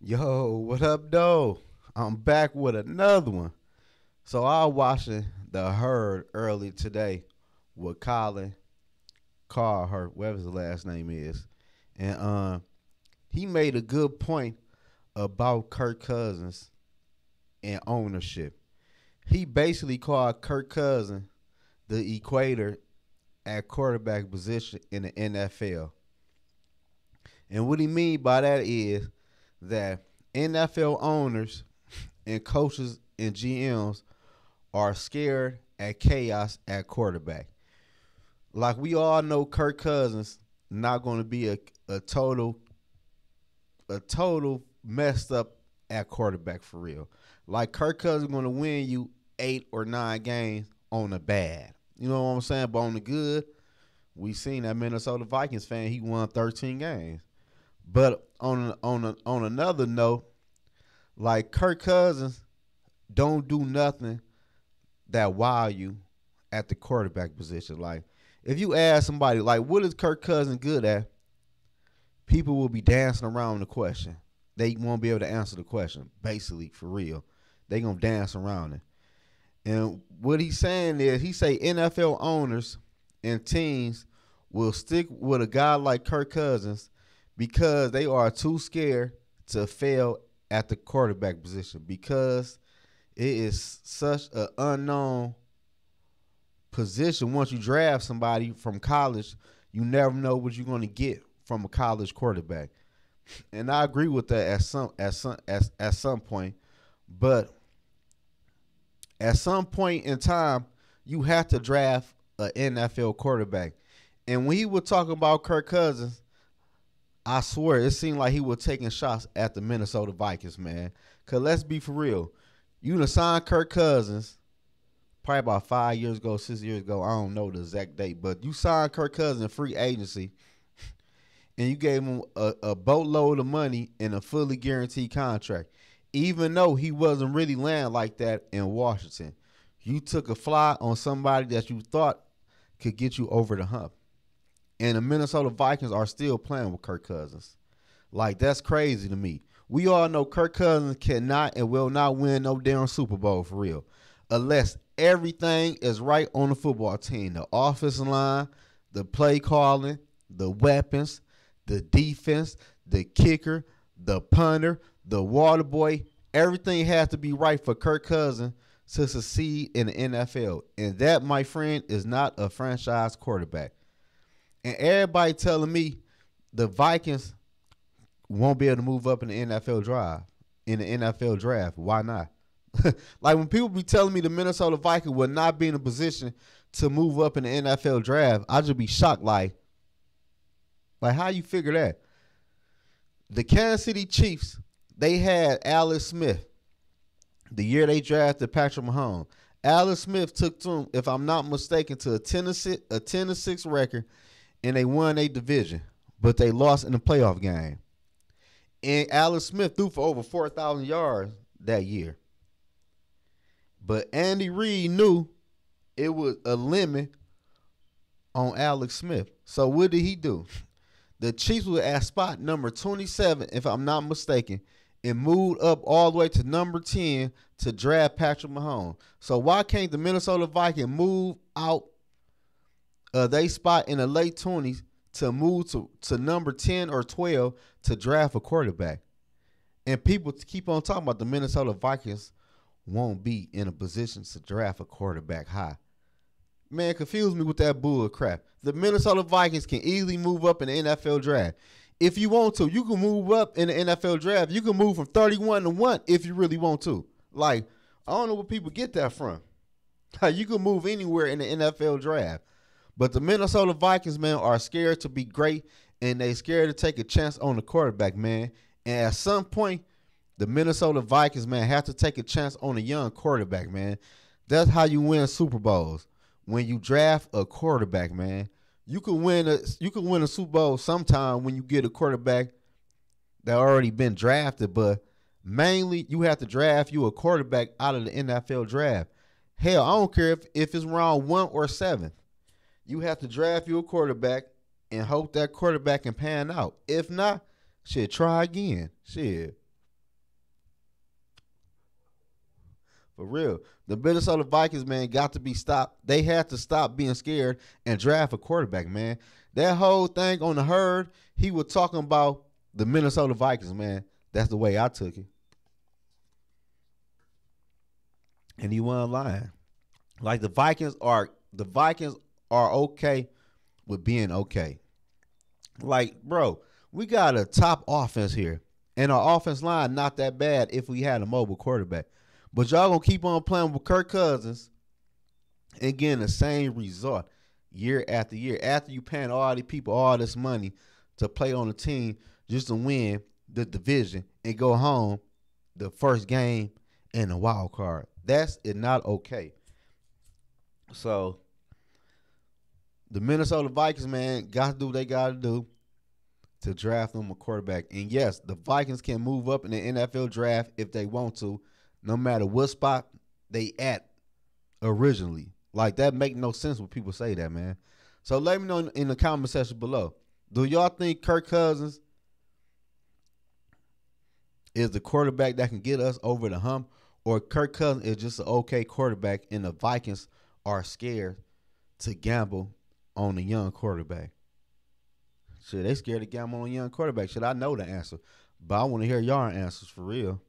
Yo, what up, though? I'm back with another one. So I was watching the herd early today with Colin Cowherd, whatever his last name is, and he made a good point about Kirk Cousins and ownership. He basically called Kirk Cousins the Equator at quarterback position in the NFL. And what he mean by that is that NFL owners and coaches and GMs are scared at chaos at quarterback. Like we all know, Kirk Cousins not going to be a total messed up at quarterback for real. Like Kirk Cousins going to win you 8 or 9 games on the bad. You know what I'm saying? But on the good, we seen that Minnesota Vikings fan. He won 13 games. But on another note, like Kirk Cousins don't do nothing that wow you at the quarterback position. Like if you ask somebody like what is Kirk Cousins good at, people will be dancing around the question. They won't be able to answer the question. Basically, for real, they gonna dance around it. And what he's saying is he say NFL owners and teams will stick with a guy like Kirk Cousins because they are too scared to fail at the quarterback position because it is such an unknown position. Once you draft somebody from college, you never know what you're going to get from a college quarterback. And I agree with that at some point, but at some point in time, you have to draft an NFL quarterback. And when he was talking about Kirk Cousins, I swear it seemed like he was taking shots at the Minnesota Vikings, man. Because let's be for real. You done signed Kirk Cousins probably about 5 years ago, 6 years ago. I don't know the exact date. But you signed Kirk Cousins in free agency, and you gave him a boatload of money in a fully guaranteed contract. Even though he wasn't really landing like that in Washington. You took a fly on somebody that you thought could get you over the hump. And the Minnesota Vikings are still playing with Kirk Cousins. Like, that's crazy to me. We all know Kirk Cousins cannot and will not win no damn Super Bowl for real. Unless everything is right on the football team. The offensive line, the play calling, the weapons, the defense, the kicker, the punter, the water boy. Everything has to be right for Kirk Cousins to succeed in the NFL. And that, my friend, is not a franchise quarterback. And everybody telling me the Vikings won't be able to move up in the NFL draft. Why not? Like when people be telling me the Minnesota Vikings will not be in a position to move up in the NFL draft, I just be shocked. Like how you figure that? The Kansas City Chiefs, they had Alex Smith the year they drafted Patrick Mahomes. Alex Smith took them, if I'm not mistaken, to a 10-6 record. And they won a division, but they lost in the playoff game. And Alex Smith threw for over 4,000 yards that year. But Andy Reid knew it was a limit on Alex Smith. So what did he do? The Chiefs were at spot number 27, if I'm not mistaken, and moved up all the way to number 10 to draft Patrick Mahomes. So why can't the Minnesota Vikings move out they spot in the late 20s to move to number 10 or 12 to draft a quarterback? And people keep on talking about the Minnesota Vikings won't be in a position to draft a quarterback high. Man, confuse me with that bull crap. The Minnesota Vikings can easily move up in the NFL draft. If you want to, you can move up in the NFL draft. You can move from 31-1 if you really want to. Like, I don't know where people get that from. Like, you can move anywhere in the NFL draft. But the Minnesota Vikings, man, are scared to be great, and they scared to take a chance on the quarterback, man. And at some point, the Minnesota Vikings, man, have to take a chance on a young quarterback, man. That's how you win Super Bowls. When you draft a quarterback, man. You can win a Super Bowl sometime when you get a quarterback that already been drafted, but mainly you have to draft you a quarterback out of the NFL draft. Hell, I don't care if it's round 1 or 7. You have to draft you a quarterback and hope that quarterback can pan out. If not, shit, try again. Shit. For real. The Minnesota Vikings, man, got to be stopped. They had to stop being scared and draft a quarterback, man. That whole thing on the herd, he was talking about the Minnesota Vikings, man. That's the way I took it. And he wasn't lying. Like the Vikings are okay with being okay. Like, bro, we got a top offense here. And our offense line not that bad if we had a mobile quarterback. But y'all gonna keep on playing with Kirk Cousins and getting the same result year after year. After you paying all these people all this money to play on the team just to win the division and go home the first game in the wild card. That's it not okay. So the Minnesota Vikings, man, got to do what they got to do to draft them a quarterback. And yes, the Vikings can move up in the NFL draft if they want to, no matter what spot they at originally. Like, that make no sense when people say that, man. So let me know in the comment section below. Do y'all think Kirk Cousins is the quarterback that can get us over the hump, or Kirk Cousins is just an okay quarterback and the Vikings are scared to gamble on a young quarterback? Shit, they scared to gamble on a young quarterback. Shit, I know the answer, but I want to hear y'all answers for real.